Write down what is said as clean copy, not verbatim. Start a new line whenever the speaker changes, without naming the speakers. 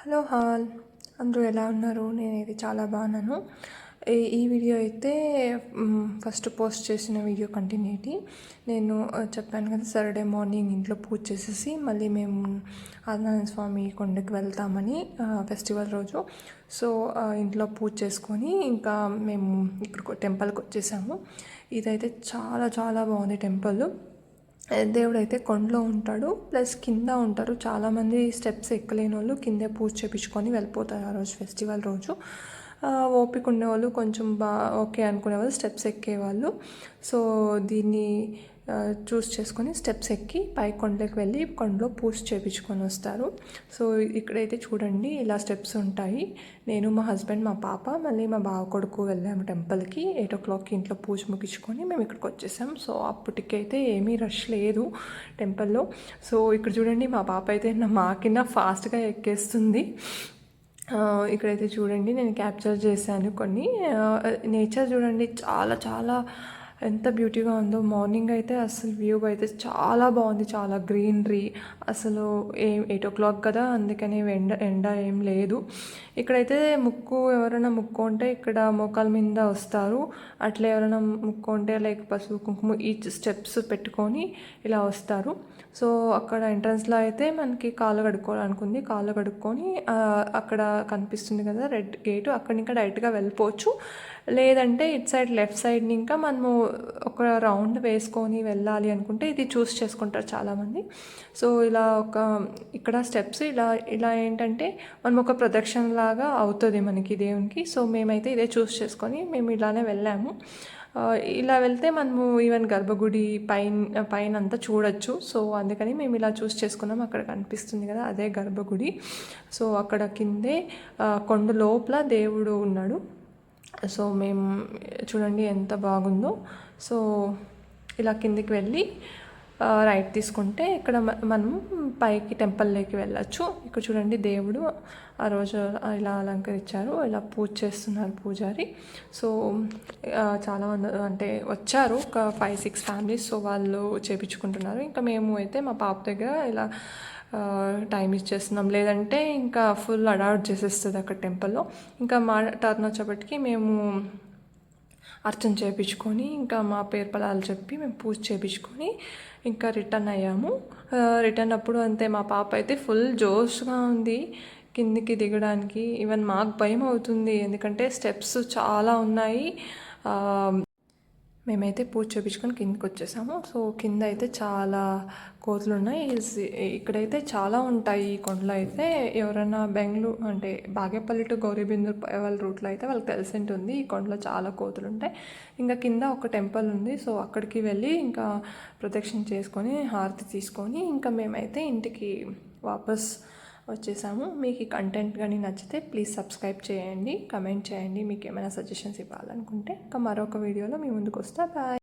Hello hall అందరూ ఎలా ఉన్నారు? నేనైతే చాలా బాగున్నాను. ఈ వీడియో అయితే ఫస్ట్ పోస్ట్ చేసిన వీడియో కంటిన్యూటీ. నేను చెప్పాను కదా, సాటర్డే మార్నింగ్ ఇంట్లో పూజ చేసేసి మళ్ళీ మేము ఆదినారాయణ స్వామి కొండకి వెళ్తామని ఫెస్టివల్ రోజు. సో ఇంట్లో పూజ చేసుకొని ఇంకా మేము ఇక్కడ టెంపుల్కి వచ్చేసాము. ఇదైతే చాలా చాలా బాగుంది టెంపుల్. దేవుడు అయితే కొండలో ఉంటాడు, ప్లస్ కింద ఉంటారు. చాలామంది స్టెప్స్ ఎక్కలేని వాళ్ళు కిందే పూజ చేయించుకొని వెళ్ళిపోతారు ఆ రోజు ఫెస్టివల్ రోజు. ఓపిక ఉండేవాళ్ళు కొంచెం ఓకే అనుకునేవాళ్ళు స్టెప్స్ ఎక్కేవాళ్ళు. సో దీన్ని చూస్ చేసుకొని స్టెప్స్ ఎక్కి పై కొండలోకి వెళ్ళి కొండలో పూజ చేయించుకొని వస్తారు. సో ఇక్కడైతే చూడండి ఇలా స్టెప్స్ ఉంటాయి. నేను మా హస్బెండ్ మా పాప మళ్ళీ మా బావ కొడుకు వెళ్ళాము టెంపుల్కి. 8 o'clock ఇంట్లో పూజ ముగించుకొని మేము ఇక్కడికి వచ్చేసాం. సో అప్పటికైతే ఏమీ రష్ లేదు టెంపుల్లో. సో ఇక్కడ చూడండి మా పాప అయితే మాకిన్నా ఫాస్ట్గా ఎక్కేస్తుంది. ఇక్కడైతే చూడండి నేను క్యాప్చర్ చేశాను కొన్ని. నేచర్ చూడండి చాలా చాలా ఎంత బ్యూటీగా ఉందో. మార్నింగ్ అయితే అసలు వ్యూ అయితే చాలా బాగుంది, చాలా గ్రీనరీ. అసలు 8 o'clock కదా, అందుకని ఎండ ఏం లేదు. ఇక్కడైతే ఎవరైనా ముక్కు ఉంటే ఇక్కడ మోకాల మీద వస్తారు. అట్లా ఎవరైనా ముక్కు ఉంటే లైక్ పసుపు కుంకుమ ఈచ్ స్టెప్స్ పెట్టుకొని ఇలా వస్తారు. సో అక్కడ ఎంట్రన్స్లో అయితే మనకి కాళ్ళు కడుక్కోవడానికి ఉంది. కాళ్ళు కడుక్కొని అక్కడ కనిపిస్తుంది కదా రెడ్ గేటు, అక్కడ ఇంకా డైరెక్ట్గా వెళ్ళిపోవచ్చు. లేదంటే ఇటు సైడ్ లెఫ్ట్ సైడ్ని ఇంకా మనము ఒక రౌండ్ వేసుకొని వెళ్ళాలి అనుకుంటే ఇది చూస్ చేసుకుంటారు చాలామంది. సో ఇలా ఇక్కడ స్టెప్స్ ఇలా ఏంటంటే మనం ఒక ప్రదక్షిణలాగా అవుతుంది మనకి దేవునికి. సో మేమైతే ఇదే చూస్ చేసుకొని మేము ఇలానే వెళ్ళాము. ఇలా వెళ్తే మనము ఈవెన్ గర్భగుడి పైన అంతా చూడొచ్చు. సో అందుకని మేము ఇలా చూస్ చేసుకున్నాం. అక్కడ కనిపిస్తుంది కదా అదే గర్భగుడి. సో అక్కడ కిందే కొండ లోపల దేవుడు ఉన్నాడు. సో మేము చూడండి ఎంత బాగుందో. సో ఇలా కిందికి వెళ్ళి రైట్ తీసుకుంటే ఇక్కడ మనం పైకి టెంపుల్లోకి వెళ్ళచ్చు. ఇక్కడ చూడండి దేవుడు ఆ రోజు ఇలా అలంకరించారు, ఇలా పూజ చేస్తున్నారు పూజారి. సో చాలామంది అంటే వచ్చారు, ఒక 5-6 ఫ్యామిలీస్. సో వాళ్ళు చేయించుకుంటున్నారు. ఇంకా మేము అయితే మా పాప దగ్గర ఇలా టైం ఇచ్చేస్తున్నాం. లేదంటే ఇంకా ఫుల్ అడాప్ట్ చేసేస్తుంది అక్కడ టెంపుల్లో. ఇంకా మా టర్న్ వచ్చేప్పటికి మేము అర్చన చేయించుకొని ఇంకా మా పేరు పదాలు చెప్పి మేము పూజ చేయించుకొని ఇంకా రిటర్న్ అయ్యాము. రిటర్న్ అప్పుడు అంతే మా పాప అయితే ఫుల్ జోష్గా ఉంది కిందికి దిగడానికి. ఈవెన్ మాకు భయం అవుతుంది, ఎందుకంటే స్టెప్స్ చాలా ఉన్నాయి. మేమైతే పూజ చేయించుకొని కిందకి వచ్చేసాము. సో కింద అయితే చాలా కోతులు ఉన్నాయి. ఇక్కడైతే చాలా ఉంటాయి ఈ కొండలో అయితే. ఎవరైనా బెంగళూరు అంటే బాగేపల్లి టు గౌరీబిందూర్ వాళ్ళ రూట్లో అయితే వాళ్ళకి తెలిసి ఉంటుంది ఈ కొండలో చాలా కోతులు ఉంటాయి. ఇంకా కింద ఒక టెంపుల్ ఉంది. సో అక్కడికి వెళ్ళి ఇంకా ప్రదక్షిణ చేసుకొని హారతి తీసుకొని ఇంకా మేమైతే ఇంటికి వాపస్ వచ్చేసాము. మీకు ఈ కంటెంట్ కానీ నచ్చితే ప్లీజ్ సబ్స్క్రైబ్ చేయండి, కమెంట్ చేయండి. మీకు ఏమైనా సజెషన్స్ ఇవ్వాలనుకుంటే ఇంకా మరొక వీడియోలో మీ ముందుకు వస్తా. బాయ్.